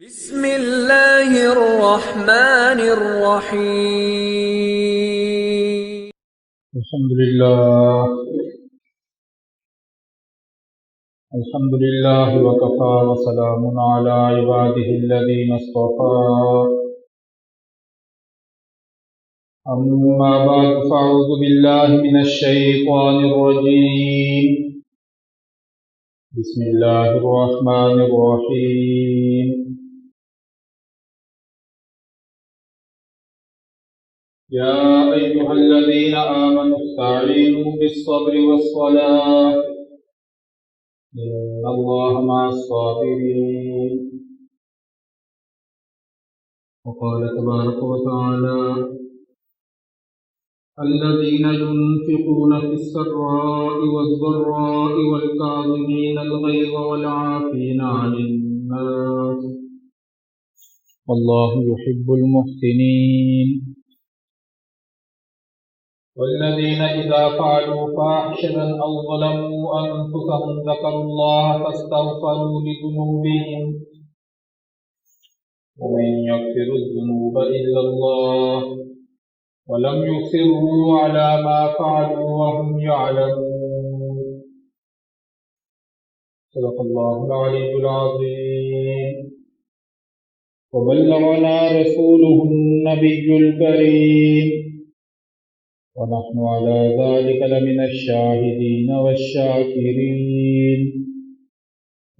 بسم اللہ الرحمن الرحیم۔ الحمد للہ وکفى وسلام علی عباده الذین اصطفى اما بعد فاعوذ باللہ من الشیطان الرجیم بسم اللہ الرحمن الرحیم یا ایہا الذین آمنوا استعینوا بالصبر والصلاة إن الله مع الصابرين وقال تبارك وتعالى الذين ينفقون في السراء والضراء والكاظمين الغيظ والعافين عن الناس والله يحب المحسنين والذين إذا فعلوا فاحشة أو ظلموا أنفسهم ذكروا الله فاستغفروا لذنوبهم ومن يغفر الذنوب إلا الله ولم يصروا على ما فعلوا وهم يعلمون صدق الله العلي العظيم وبلغنا رسوله النبي الكريم ونحن على ذلك لمن الشاهدين والشاكرين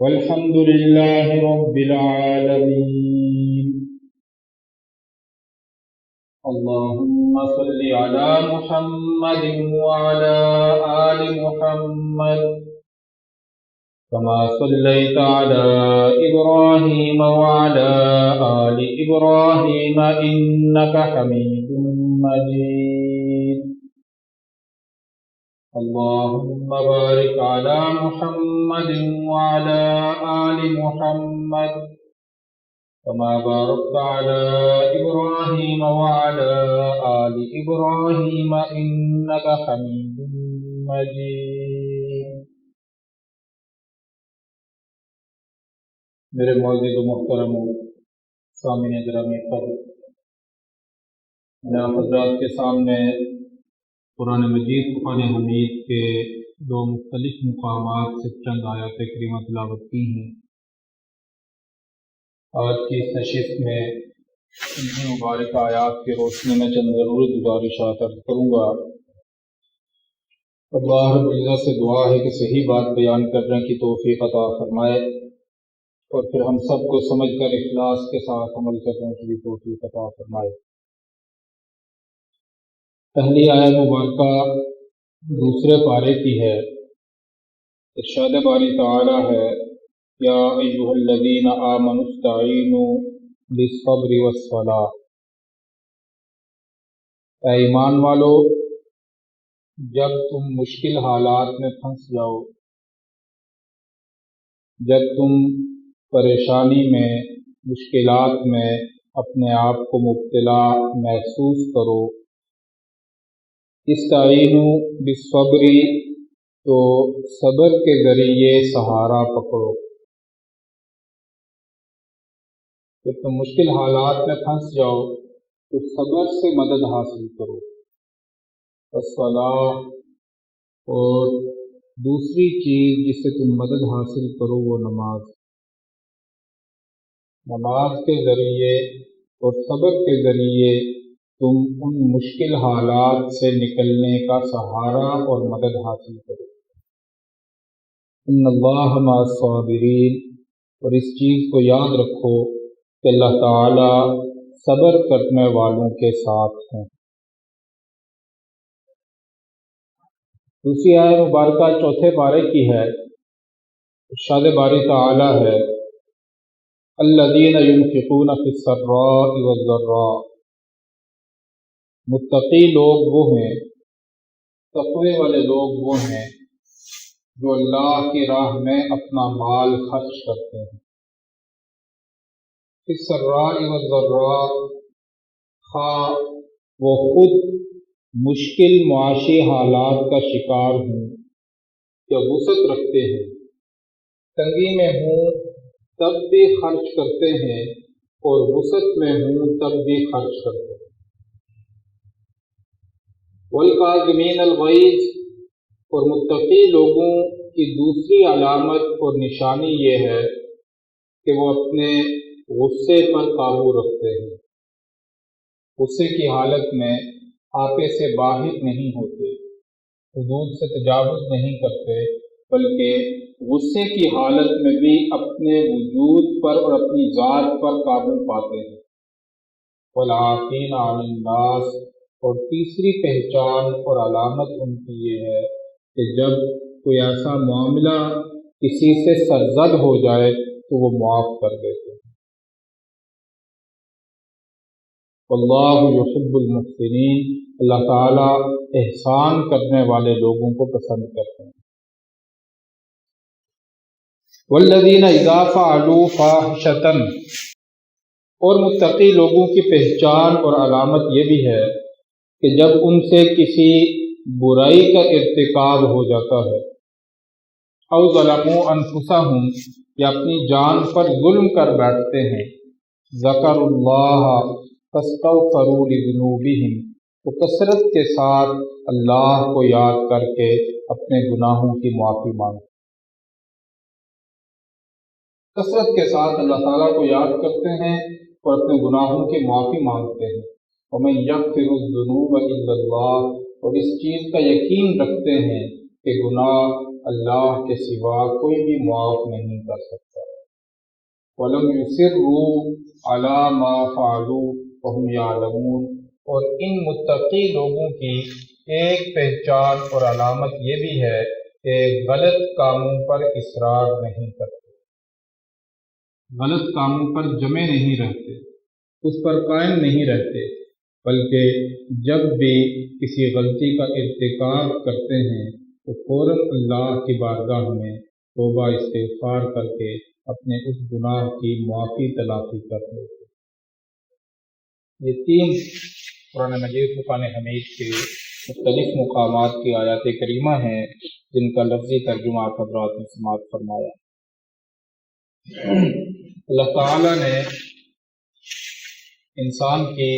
والحمد لله رب العالمين اللهم صل على محمد وعلى آل محمد كما صليت على إبراهيم وعلى آل إبراهيم إنك حميد مجيد اللهم بارك على محمد وعلى آل محمد كما باركت على إبراهيم وعلى آل إبراهيم إنك حميد مجيد میرے معزز و محترم سامعین گرامی قدر، میں حضرات کے سامنے قرآن مجید قرآن حمید کے دو مختلف مقامات سے چند آیات کریمہ تلاوت کی ہیں۔ آج کی اس نشست میں انہی مبارک آیات کی روشنی میں چند ضرورت گزارشات عرض کروں گا۔ اللہ رب العزت سے دعا ہے کہ صحیح بات بیان کرنے کی توفیق عطا فرمائے اور پھر ہم سب کو سمجھ کر اخلاص کے ساتھ عمل کرنے کی بھی توفیق عطا فرمائے۔ پہلی آیت مبارکہ دوسرے پارے کی ہے۔ ارشاد باری تعالی ہے یا ایھا الذین آمنوا استعینوا بالصبر والصلاة، اے ایمان والو، جب تم مشکل حالات میں پھنس جاؤ، جب تم پریشانی میں، مشکلات میں اپنے آپ کو مبتلا محسوس کرو، استعینوا بالصبر، تو صبر کے ذریعے سہارا پکڑو۔ جب تم مشکل حالات میں پھنس جاؤ تو صبر سے مدد حاصل کرو۔ والصلاۃ، اور دوسری چیز جس سے تم مدد حاصل کرو وہ نماز۔ نماز کے ذریعے اور صبر کے ذریعے تم ان مشکل حالات سے نکلنے کا سہارا اور مدد حاصل کرو۔ ان اللہ مع الصابرین، اور اس چیز کو یاد رکھو کہ اللہ تعالی صبر کرنے والوں کے ساتھ ہیں۔ دوسری آیت مبارکہ چوتھے پارے کی ہے۔ ارشاد باری تعالی ہے الذین ينفقون فی السراء والضراء، متقی لوگ وہ ہیں، تقوی والے لوگ وہ ہیں جو اللہ کی راہ میں اپنا مال خرچ کرتے ہیں۔ فی السراء والضراء، خواہ وہ خود مشکل معاشی حالات کا شکار ہوں یا وسعت رکھتے ہیں، تنگی میں ہوں، تب بھی خرچ کرتے ہیں اور وسعت میں ہوں تب بھی خرچ کرتے ہیں۔ والکاظمین الغیظ، اور متقی لوگوں کی دوسری علامت اور نشانی یہ ہے کہ وہ اپنے غصے پر قابو رکھتے ہیں، غصے کی حالت میں آپے سے باہر نہیں ہوتے، حدود سے تجاوز نہیں کرتے، بلکہ غصے کی حالت میں بھی اپنے وجود پر اور اپنی ذات پر قابو پاتے ہیں۔ والعافین عن الناس، اور تیسری پہچان اور علامت ان کی یہ ہے کہ جب کوئی ایسا معاملہ کسی سے سرزد ہو جائے تو وہ معاف کر دیتے ہیں۔ واللہ یحب المحسنین، اللہ تعالیٰ احسان کرنے والے لوگوں کو پسند کرتے ہیں۔ والذین اذا فعلوا فاحشۃ، اور متقی لوگوں کی پہچان اور علامت یہ بھی ہے کہ جب ان سے کسی برائی کا ارتکاب ہو جاتا ہے، او ظلموا انفسہم، یا اپنی جان پر ظلم کر بیٹھتے ہیں، ذکروا اللہ فاستغفروا لذنوبہم، تو کثرت کے ساتھ اللہ کو یاد کر کے اپنے گناہوں کی معافی مانگتے، کثرت کے ساتھ اللہ تعالیٰ کو یاد کرتے ہیں اور اپنے گناہوں کی معافی مانگتے ہیں۔ وَمَن يَغْفِرُ الذُّنُوبَ إِلَّا اللَّهُ، اور اس چیز کا یقین رکھتے ہیں کہ گناہ اللہ کے سوا کوئی بھی معاف نہیں کر سکتا۔ وَلَمْ يُصِرُّوا عَلَى مَا فَعَلُوا وَهُمْ يَعْلَمُونَ، اور ان متقی لوگوں کی ایک پہچان اور علامت یہ بھی ہے کہ غلط کاموں پر اصرار نہیں کرتے، غلط کاموں پر جمے نہیں رہتے، اس پر قائم نہیں رہتے، بلکہ جب بھی کسی غلطی کا ارتکاب کرتے ہیں تو فوراً اللہ کی بارگاہ میں توبہ استغفار کر کے اپنے اس گناہ کی معافی تلافی کر لیتے۔ یہ 3 قرآن مجید فرقان حمید کے مختلف مقامات کی آیات کریمہ ہیں جن کا لفظی ترجمہ آپ حضرات نے سماعت فرمایا۔ اللہ تعالیٰ نے انسان کی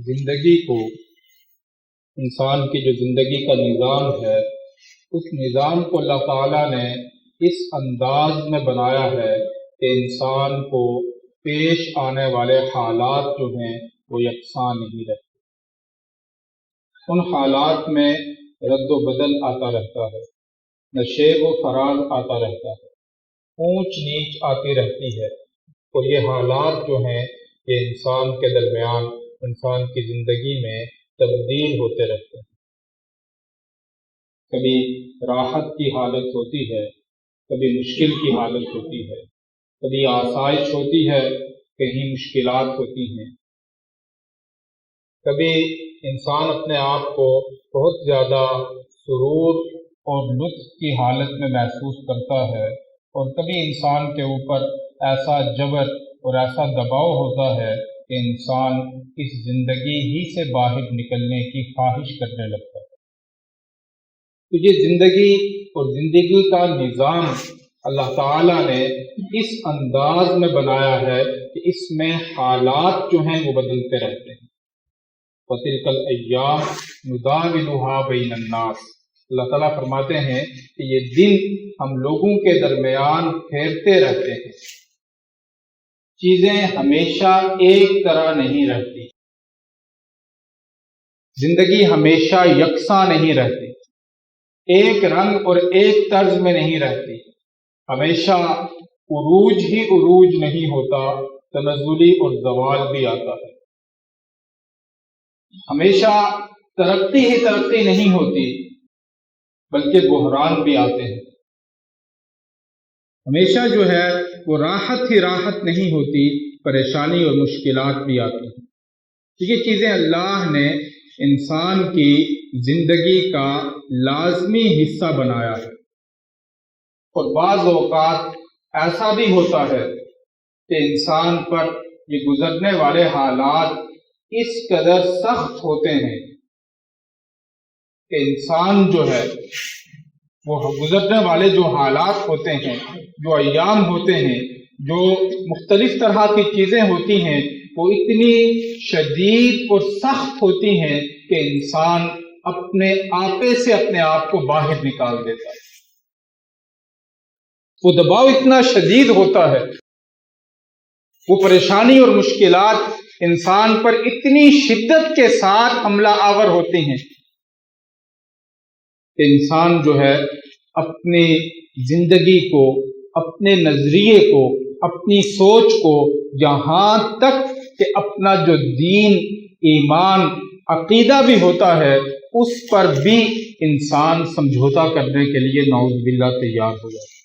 زندگی کو، انسان کی جو زندگی کا نظام ہے، اس نظام کو اللہ تعالیٰ نے اس انداز میں بنایا ہے کہ انسان کو پیش آنے والے حالات جو ہیں وہ یکساں نہیں رہتے، ان حالات میں رد و بدل آتا رہتا ہے، نشیب و فراز آتا رہتا ہے، اونچ نیچ آتی رہتی ہے، اور یہ حالات جو ہیں یہ انسان کے درمیان، انسان کی زندگی میں تبدیل ہوتے رہتے ہیں۔ کبھی راحت کی حالت ہوتی ہے، کبھی مشکل کی حالت ہوتی ہے، کبھی آسائش ہوتی ہے، کہیں مشکلات ہوتی ہیں، کبھی انسان اپنے آپ کو بہت زیادہ سرور اور لطف کی حالت میں محسوس کرتا ہے، اور کبھی انسان کے اوپر ایسا جبر اور ایسا دباؤ ہوتا ہے کہ انسان اس زندگی ہی سے باہر نکلنے کی خواہش کرنے لگتا ہے۔ تو یہ زندگی اور زندگی کا نظام اللہ تعالیٰ نے اس انداز میں بنایا ہے کہ اس میں حالات جو ہیں وہ بدلتے رہتے ہیں۔ وَتِلْكَ الْأَيَّامُ نُدَاوِلُهَا بَيْنَ النَّاسِ، اللہ تعالیٰ فرماتے ہیں کہ یہ دن ہم لوگوں کے درمیان پھیرتے رہتے ہیں، چیزیں ہمیشہ ایک طرح نہیں رہتی، زندگی ہمیشہ یکساں نہیں رہتی، ایک رنگ اور ایک طرز میں نہیں رہتی، ہمیشہ عروج ہی عروج نہیں ہوتا، تنزلی اور زوال بھی آتا ہے، ہمیشہ ترقی ہی ترقی نہیں ہوتی بلکہ بحران بھی آتے ہیں، ہمیشہ جو ہے وہ راحت ہی راحت نہیں ہوتی، پریشانی اور مشکلات بھی آتی ہیں۔ یہ چیزیں اللہ نے انسان کی زندگی کا لازمی حصہ بنایا ہے، اور بعض اوقات ایسا بھی ہوتا ہے کہ انسان پر یہ گزرنے والے حالات اس قدر سخت ہوتے ہیں کہ انسان جو ہے وہ گزرنے والے جو حالات ہوتے ہیں، جو ایام ہوتے ہیں، جو مختلف طرح کی چیزیں ہوتی ہیں وہ اتنی شدید اور سخت ہوتی ہیں کہ انسان اپنے آپے سے اپنے آپ کو باہر نکال دیتا ہے. وہ دباؤ اتنا شدید ہوتا ہے، وہ پریشانی اور مشکلات انسان پر اتنی شدت کے ساتھ حملہ آور ہوتے ہیں کہ انسان جو ہے اپنی زندگی کو، اپنے نظریے کو، اپنی سوچ کو، یہاں تک کہ اپنا جو دین، ایمان، عقیدہ بھی ہوتا ہے اس پر بھی انسان سمجھوتا کرنے کے لیے نعوذ باللہ تیار ہو جاتا ہے.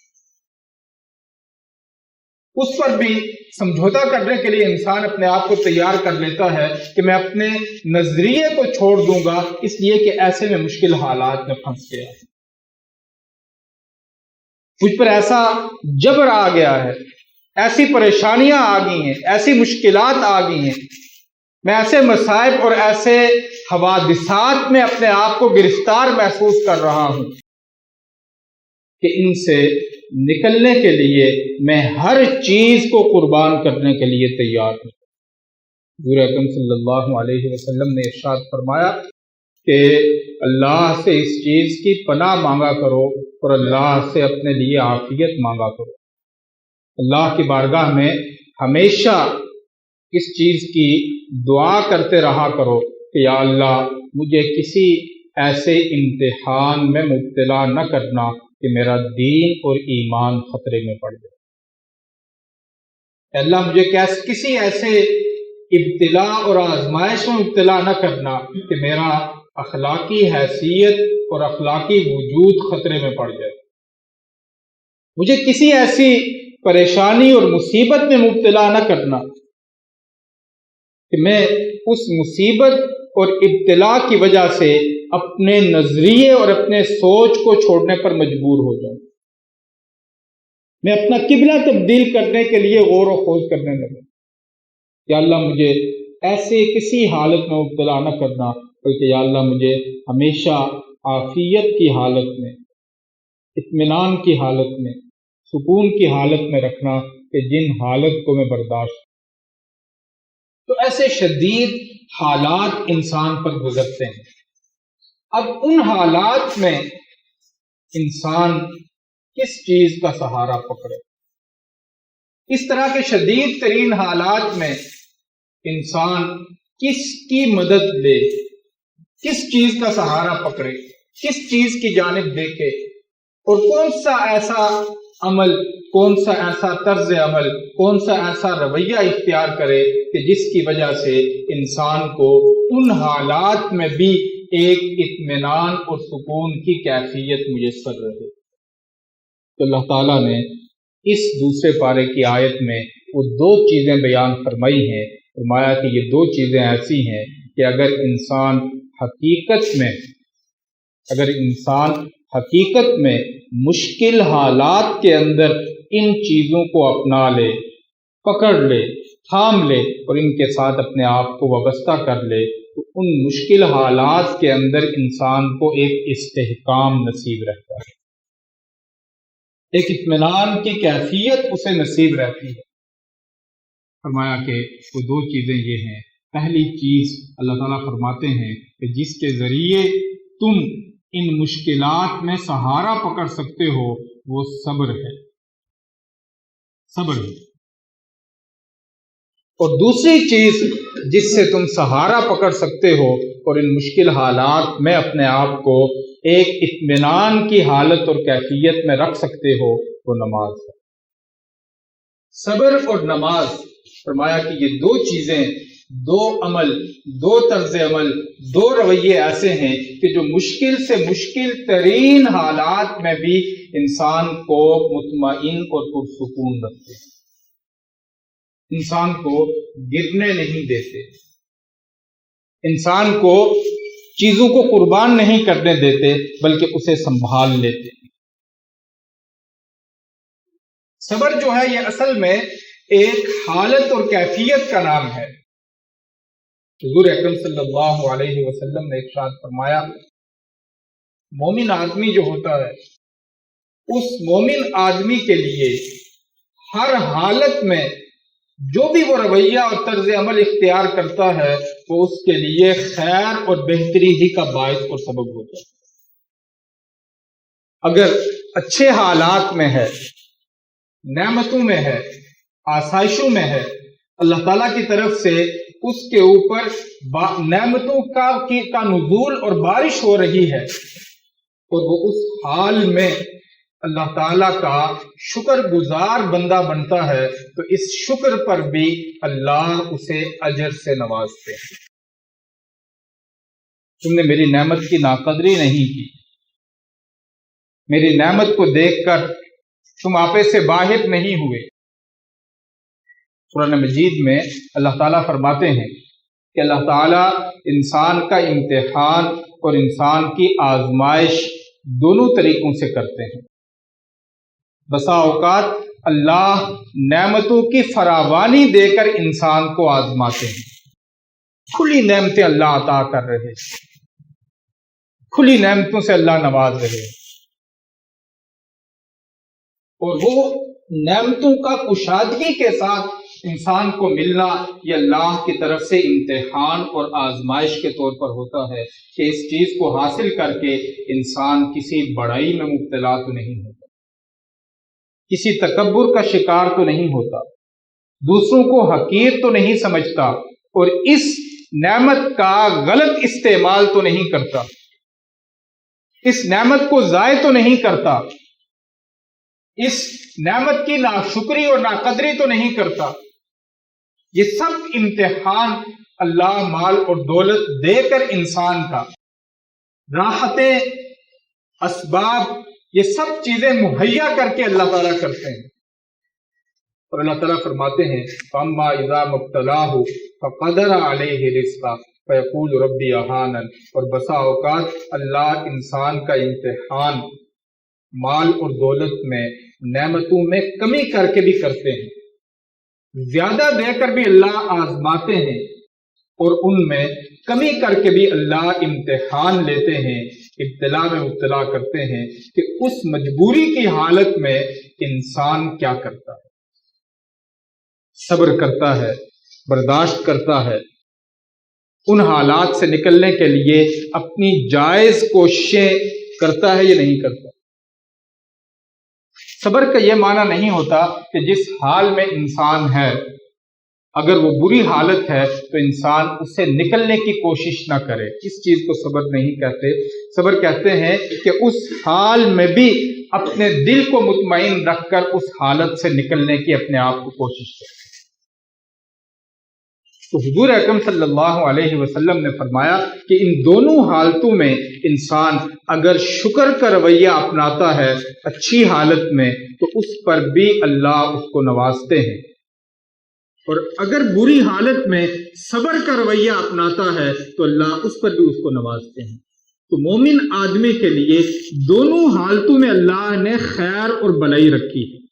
اس پر بھی سمجھوتا کرنے کے لیے انسان اپنے آپ کو تیار کر لیتا ہے کہ میں اپنے نظریے کو چھوڑ دوں گا اس لیے کہ ایسے میں مشکل حالات میں پھنس گیا، مجھ پر ایسا جبر آ گیا ہے، ایسی پریشانیاں آ گئی ہیں، ایسی مشکلات آ گئی ہیں، میں ایسے مصائب اور ایسے حوادثات میں اپنے آپ کو گرفتار محسوس کر رہا ہوں کہ ان سے نکلنے کے لیے میں ہر چیز کو قربان کرنے کے لیے تیار ہوں. حضور اکرم صلی اللہ علیہ وسلم نے ارشاد فرمایا کہ اللہ سے اس چیز کی پناہ مانگا کرو اور اللہ سے اپنے لیے عافیت مانگا کرو. اللہ کی بارگاہ میں ہمیشہ اس چیز کی دعا کرتے رہا کرو کہ یا اللہ مجھے کسی ایسے امتحان میں مبتلا نہ کرنا کہ میرا دین اور ایمان خطرے میں پڑ جائے. اللہ مجھے کسی ایسے ابتلا اور آزمائش میں مبتلا نہ کرنا کہ میرا اخلاقی حیثیت اور اخلاقی وجود خطرے میں پڑ جائے. مجھے کسی ایسی پریشانی اور مصیبت میں مبتلا نہ کرنا کہ میں اس مصیبت اور ابتلا کی وجہ سے اپنے نظریے اور اپنے سوچ کو چھوڑنے پر مجبور ہو جاؤں، میں اپنا قبلہ تبدیل کرنے کے لیے غور و خوض کرنے لگوں. یا اللہ مجھے ایسے کسی حالت میں مبتلا نہ کرنا بلکہ یا اللہ مجھے ہمیشہ عافیت کی حالت میں، اطمینان کی حالت میں، سکون کی حالت میں رکھنا کہ جن حالت کو میں برداشت. تو ایسے شدید حالات انسان پر گزرتے ہیں. اب ان حالات میں انسان کس چیز کا سہارا پکڑے؟ اس طرح کے شدید ترین حالات میں انسان کس کی مدد لے، کس چیز کا سہارا پکڑے، کس چیز کی جانب دیکھے، اور کون سا ایسا عمل، کون سا ایسا طرز عمل، کون سا ایسا رویہ اختیار کرے کہ جس کی وجہ سے انسان کو ان حالات میں بھی ایک اطمینان اور سکون کی کیفیت میسر رہے. تو اللہ تعالیٰ نے اس دوسرے پارے کی آیت میں وہ دو چیزیں بیان فرمائی ہیں. فرمایا کہ یہ دو چیزیں ایسی ہیں کہ اگر انسان حقیقت میں مشکل حالات کے اندر ان چیزوں کو اپنا لے، پکڑ لے، تھام لے اور ان کے ساتھ اپنے آپ کو وابستہ کر لے تو ان مشکل حالات کے اندر انسان کو ایک استحکام نصیب رہتا ہے، ایک اطمینان کی کیفیت اسے نصیب رہتی ہے. فرمایا کہ وہ دو چیزیں یہ ہیں. پہلی چیز اللہ تعالیٰ فرماتے ہیں کہ جس کے ذریعے تم ان مشکلات میں سہارا پکڑ سکتے ہو وہ صبر ہے، صبر ہے. اور دوسری چیز جس سے تم سہارا پکڑ سکتے ہو اور ان مشکل حالات میں اپنے آپ کو ایک اطمینان کی حالت اور کیفیت میں رکھ سکتے ہو وہ نماز ہے. صبر اور نماز. فرمایا کہ یہ دو چیزیں، دو عمل، دو طرز عمل، دو رویے ایسے ہیں کہ جو مشکل سے مشکل ترین حالات میں بھی انسان کو مطمئن اور پرسکون رکھتے ہیں، انسان کو گرنے نہیں دیتے، انسان کو چیزوں کو قربان نہیں کرنے دیتے بلکہ اسے سنبھال لیتے. صبر جو ہے یہ اصل میں ایک حالت اور کیفیت کا نام ہے. حضور اکرم صلی اللہ علیہ وسلم نے ارشاد فرمایا مومن آدمی جو ہوتا ہے اس مومن آدمی کے لیے ہر حالت میں جو بھی وہ رویہ اور طرز عمل اختیار کرتا ہے وہ اس کے لیے خیر اور بہتری ہی کا باعث اور سبب ہوتا ہے۔ اگر اچھے حالات میں ہے، نعمتوں میں ہے، آسائشوں میں ہے، اللہ تعالیٰ کی طرف سے اس کے اوپر نعمتوں کا نزول اور بارش ہو رہی ہے، اور وہ اس حال میں اللہ تعالیٰ کا شکر گزار بندہ بنتا ہے تو اس شکر پر بھی اللہ اسے اجر سے نوازتے ہیں۔ تم نے میری نعمت کی ناقدری نہیں کی، میری نعمت کو دیکھ کر تم آپے سے باہر نہیں ہوئے۔ قرآن مجید میں اللہ تعالیٰ فرماتے ہیں کہ اللہ تعالیٰ انسان کا امتحان اور انسان کی آزمائش دونوں طریقوں سے کرتے ہیں۔ بسا اوقات اللہ نعمتوں کی فراوانی دے کر انسان کو آزماتے ہیں، کھلی نعمتیں اللہ عطا کر رہے ہیں، کھلی نعمتوں سے اللہ نواز رہے ہیں، اور وہ نعمتوں کا کشادگی کے ساتھ انسان کو ملنا یہ اللہ کی طرف سے امتحان اور آزمائش کے طور پر ہوتا ہے کہ اس چیز کو حاصل کر کے انسان کسی بڑائی میں مبتلا تو نہیں ہوتا، کسی تکبر کا شکار تو نہیں ہوتا، دوسروں کو حقیر تو نہیں سمجھتا، اور اس نعمت کا غلط استعمال تو نہیں کرتا، اس نعمت کو ضائع تو نہیں کرتا، اس نعمت کی ناشکری اور ناقدری تو نہیں کرتا۔ یہ سب امتحان اللہ مال اور دولت دے کر انسان کا، راحتیں، اسباب، یہ سب چیزیں مہیا کر کے اللہ تعالیٰ کرتے ہیں، اور اللہ تعالیٰ فرماتے ہیں فَأَمَّا إِذَا مَبْتَلَاهُ فَقَدَرَ عَلَيْهِ رِزْقَهُ فَيَقُولُ رَبِّي أَهَانَنِ، اور بسا اوقات اللہ انسان کا امتحان مال اور دولت میں، نعمتوں میں کمی کر کے بھی کرتے ہیں، زیادہ دے کر بھی اللہ آزماتے ہیں، اور ان میں کمی کر کے بھی اللہ امتحان لیتے ہیں، ابتلا میں مبتلا کرتے ہیں کہ اس مجبوری کی حالت میں انسان کیا کرتا ہے، صبر کرتا ہے، برداشت کرتا ہے، ان حالات سے نکلنے کے لیے اپنی جائز کوششیں کرتا ہے یا نہیں کرتا۔ صبر کا یہ معنی نہیں ہوتا کہ جس حال میں انسان ہے اگر وہ بری حالت ہے تو انسان اس سے نکلنے کی کوشش نہ کرے، اس چیز کو صبر نہیں کہتے۔ صبر کہتے ہیں کہ اس حال میں بھی اپنے دل کو مطمئن رکھ کر اس حالت سے نکلنے کی اپنے آپ کو کوشش کرے۔ تو حضور اکرم صلی اللہ علیہ وسلم نے فرمایا کہ ان دونوں حالتوں میں انسان اگر شکر کا رویہ اپناتا ہے اچھی حالت میں تو اس پر بھی اللہ اس کو نوازتے ہیں، اور اگر بری حالت میں صبر کا رویہ اپناتا ہے تو اللہ اس پر بھی اس کو نوازتے ہیں۔ تو مومن آدمی کے لیے دونوں حالتوں میں اللہ نے خیر اور بلائی رکھی ہے،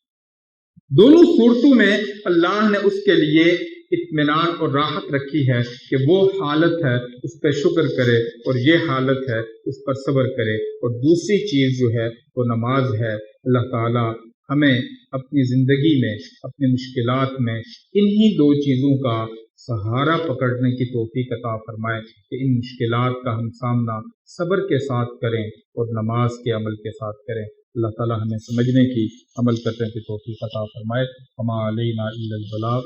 دونوں صورتوں میں اللہ نے اس کے لیے اطمینان اور راحت رکھی ہے کہ وہ حالت ہے اس پہ شکر کرے اور یہ حالت ہے اس پر صبر کرے، اور دوسری چیز جو ہے وہ نماز ہے۔ اللہ تعالی ہمیں اپنی زندگی میں، اپنی مشکلات میں انہی دو چیزوں کا سہارا پکڑنے کی توفیق عطا فرمائے کہ ان مشکلات کا ہم سامنا صبر کے ساتھ کریں اور نماز کے عمل کے ساتھ کریں۔ اللہ تعالی ہمیں سمجھنے کی، عمل کرنے کی توفیق عطا فرمائے۔ وما علینا الا البلاغ۔